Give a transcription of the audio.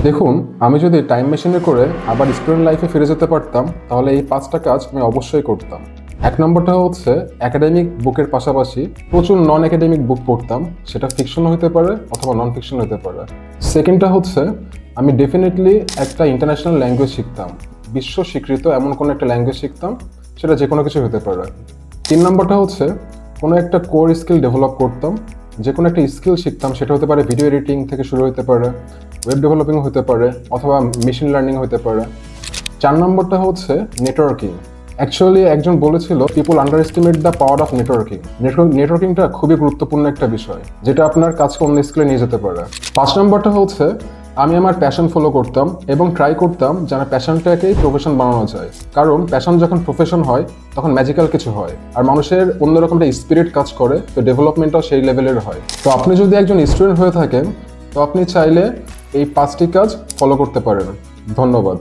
দেখুন, আমি যদি টাইম মেশিনে করে আবার স্টুডেন্ট লাইফে ফিরে যেতে পারতাম তাহলে এই 5টা কাজ আমি অবশ্যই করতাম। 1 নম্বরটা হচ্ছে একাডেমিক বুকের পাশাপাশি প্রচুর নন একাডেমিক বুক পড়তাম, সেটা ফিকশন হতে পারে অথবা নন ফিকশন হতে পারে। সেকেন্ডটা হচ্ছে আমি ডেফিনেটলি একটা ইন্টারন্যাশনাল ল্যাঙ্গুয়েজ শিখতাম, বিশ্ব স্বীকৃত এমন কোনো একটা ল্যাঙ্গুয়েজ শিখতাম, সেটা যে কোনো কিছু হতে পারে। 3 নম্বরটা হচ্ছে কোনো একটা কোর স্কিল ডেভেলপ করতাম, যে কোনো একটা স্কিল শিখতাম, সেটা হতে পারে ভিডিও এডিটিং থেকে শুরু হতে পারে, ওয়েব ডেভেলপিং হতে পারে অথবা মেশিন লার্নিং হতে পারে। 4 নম্বরটা হচ্ছে নেটওয়ার্কিং। অ্যাকচুয়ালি একজন বলেছিল people underestimate the power of networking. নেটওয়ার্কিংটা খুবই গুরুত্বপূর্ণ একটা বিষয়, যেটা আপনার কাজকে অন্য স্কিলে নিয়ে যেতে পারে। 5 নম্বরটা হচ্ছে আমি আমার প্যাশন ফলো করতাম এবং ট্রাই করতাম যেন প্যাশনটাকেই প্রফেশন বানানো যায়, কারণ প্যাশন যখন প্রফেশন হয় তখন ম্যাজিক্যাল কিছু হয় আর মানুষের অন্যরকম একটা স্পিরিট কাজ করে, তো ডেভেলপমেন্টটাও সেই লেভেলের হয়। তো আপনি যদি একজন স্টুডেন্ট হয়ে থাকেন তো আপনি চাইলে এই 5টি কাজ ফলো করতে পারেন। ধন্যবাদ।